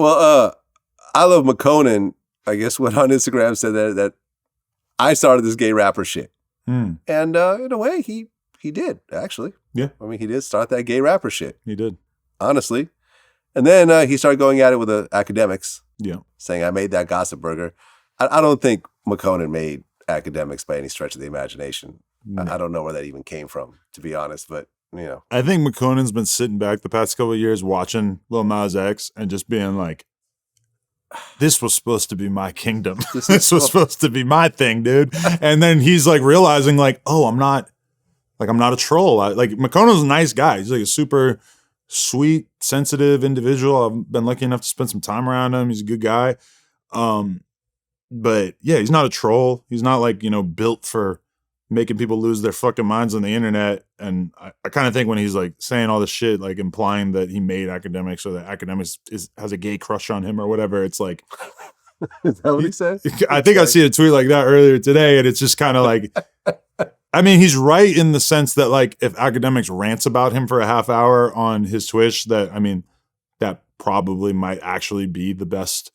Well, iLoveMakonen, I guess, went on Instagram, said that I started this gay rapper shit. And in a way, he did, actually. Yeah. I mean, he did start that gay rapper shit. He did. Honestly. And then he started going at it with the Akademiks. Yeah. Saying, I made that gossip burger. I don't think Makonen made Akademiks by any stretch of the imagination. No. I don't know where that even came from, to be honest, but, you know. I think Makonen's been sitting back the past couple of years watching Lil Nas X and just being like, this was supposed to be my kingdom. This was supposed to be my thing, dude. And then he's like realizing like, oh, I'm not a troll. Like Makonen's a nice guy. He's like a super sweet, sensitive individual. I've been lucky enough to spend some time around him. He's a good guy. But yeah, he's not a troll. He's not like, you know, built for making people lose their fucking minds on the internet. And I kind of think when he's like saying all this shit, like implying that he made Akademiks or that Akademiks has a gay crush on him or whatever, it's like, is that what he said? I think I see a tweet like that earlier today, and it's just kind of like, I mean, he's right in the sense that like if Akademiks rants about him for a half hour on his Twitch, that probably might actually be the best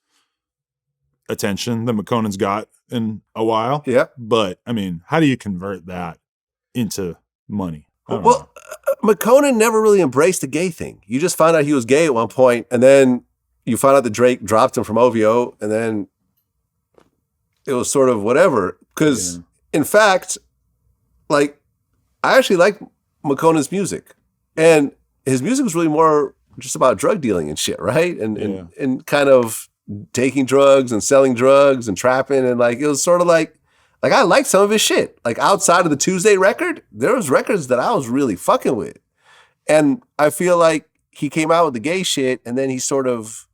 attention that Makonen's got in a while. Yeah. But I mean, how do you convert that into money? Well, Makonen never really embraced the gay thing. You just found out he was gay at one point, and then you found out that Drake dropped him from OVO, and then it was sort of whatever. Because in fact, like, I actually like Makonen's music, and his music was really more just about drug dealing and shit, right? And kind of taking drugs and selling drugs and trapping, and like it was sort of like I liked some of his shit. Like outside of the Tuesday record, there was records that I was really fucking with, and I feel like he came out with the gay shit, and then he sort of,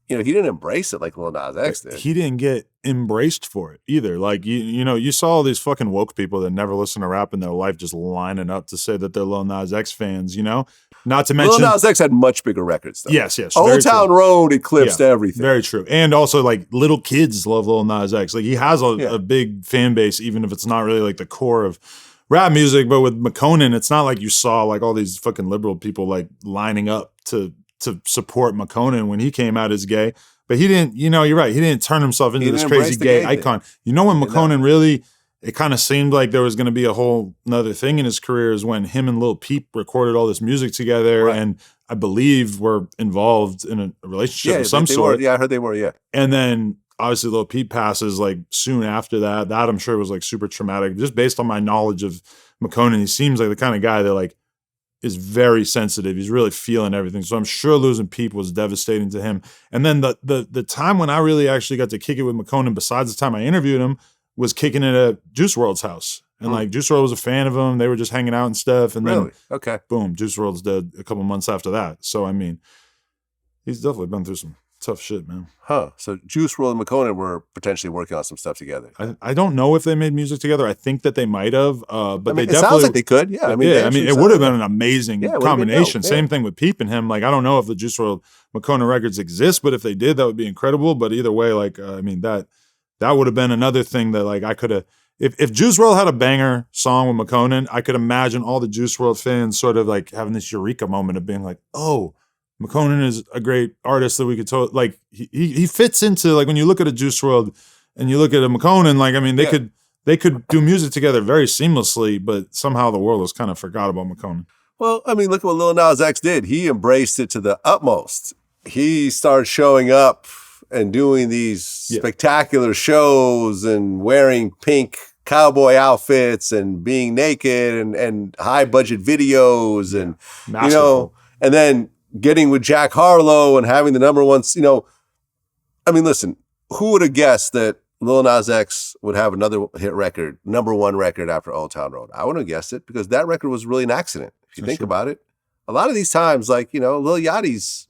you know, he didn't embrace it like Lil Nas X did. He didn't get embraced for it either. Like you know, you saw all these fucking woke people that never listen to rap in their life just lining up to say that they're Lil Nas X fans. You know. Not to mention, Lil Nas X had much bigger records, though. Yes. Old Town Road eclipsed everything. Very true. And also, like, little kids love Lil Nas X. Like, he has a big fan base, even if it's not really, like, the core of rap music. But with Makonen, it's not like you saw, like, all these fucking liberal people, like, lining up to support Makonen when he came out as gay. But he didn't, you know, you're right. He didn't turn himself into this crazy gay icon. You know when Makonen really... It kind of seemed like there was going to be a whole nother thing in his career is when him and Lil Peep recorded all this music together, and I believe were involved in a relationship of some sort. I heard they were, yeah. And then obviously Lil Peep passes like soon after that. That I'm sure was like super traumatic. Just based on my knowledge of Makonen, he seems like the kind of guy that like is very sensitive. He's really feeling everything. So I'm sure losing Peep was devastating to him. And then the time when I really actually got to kick it with Makonen, besides the time I interviewed him, was kicking it at Juice WRLD's house. And like Juice WRLD was a fan of him. They were just hanging out and stuff. And then boom, Juice WRLD's dead a couple months after that. So I mean, he's definitely been through some tough shit, man. So Juice WRLD and Makonen were potentially working on some stuff together. I don't know if they made music together. I think that they might have. But I mean, they definitely, it sounds like they could. Yeah. I mean, it would have been an amazing combination. Same thing with Peep and him. Like, I don't know if the Juice WRLD Makonen records exist, but if they did, that would be incredible. But either way, like, I mean, that would have been another thing that like I could have, if Juice WRLD had a banger song with Makonen, I could imagine all the Juice WRLD fans sort of like having this eureka moment of being like, oh, Makonen is a great artist that we could like he fits into, like, when you look at a Juice WRLD and you look at a Makonen, like, I mean, they could do music together very seamlessly, but somehow the world has kind of forgot about Makonen. Well, I mean, look at what Lil Nas X did. He embraced it to the utmost. He started showing up and doing these spectacular shows and wearing pink cowboy outfits and being naked and high budget videos and, you know, and then getting with Jack Harlow and having the number one, you know, I mean, listen, who would have guessed that Lil Nas X would have another hit record, number one record after Old Town Road? I wouldn't have guessed it because that record was really an accident. If you think about it, a lot of these times, like, you know, Lil Yachty's,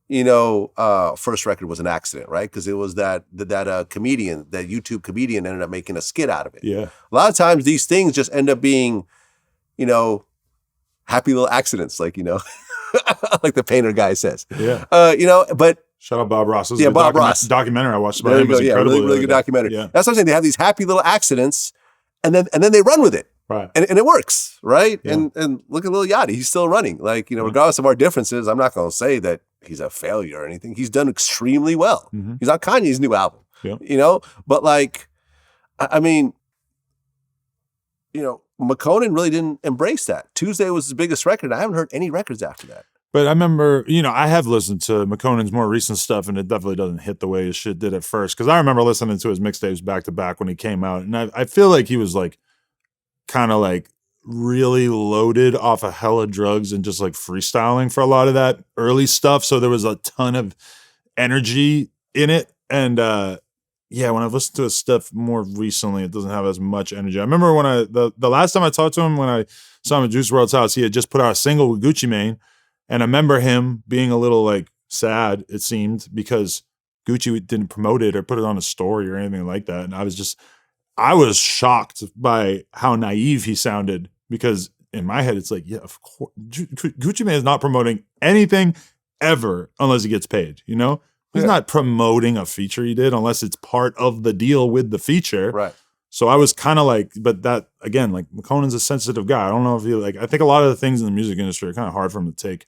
you know, first record was an accident, right? Because it was that comedian, that YouTube comedian ended up making a skit out of it. Yeah. A lot of times these things just end up being, you know, happy little accidents, like, you know, like the painter guy says. Yeah. You know, but shout out Bob Ross. Bob Ross. Documentary I watched about him was incredible. Really good documentary. Yeah. That's what I'm saying. They have these happy little accidents and then they run with it. Right. And it works, right? Yeah. And look at Lil Yachty. He's still running. Like, you know, regardless of our differences, I'm not going to say that he's a failure or anything. He's done extremely well. Mm-hmm. He's on Kanye's new album, yeah. you know? But like, I mean, you know, Makonen really didn't embrace that. Tuesday was his biggest record. I haven't heard any records after that. But I remember, you know, I have listened to Makonen's more recent stuff, and it definitely doesn't hit the way his shit did at first. Because I remember listening to his mixtapes back to back when he came out, and I feel like he was like kind of like really loaded off of hella drugs and just like freestyling for a lot of that early stuff. So there was a ton of energy in it. And yeah, when I've listened to his stuff more recently, it doesn't have as much energy. I remember when the last time I talked to him, when I saw him at Juice WRLD's house, he had just put out a single with Gucci Mane. And I remember him being a little like sad, it seemed, because Gucci didn't promote it or put it on a story or anything like that. And I was shocked by how naive he sounded, because in my head, it's like, yeah, of course, Gucci Mane is not promoting anything ever unless he gets paid, you know? He's not promoting a feature he did unless it's part of the deal with the feature. Right. So I was kind of like, but that, again, like Makonen's a sensitive guy. I don't know if he I think a lot of the things in the music industry are kind of hard for him to take.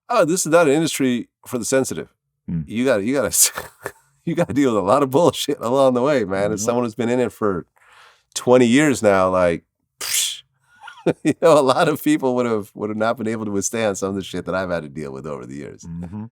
Oh, this is not an industry for the sensitive. You gotta you gotta deal with a lot of bullshit along the way, man. As someone who's been in it for 20 years now, like, you know, a lot of people would have not been able to withstand some of the shit that I've had to deal with over the years. Mm-hmm.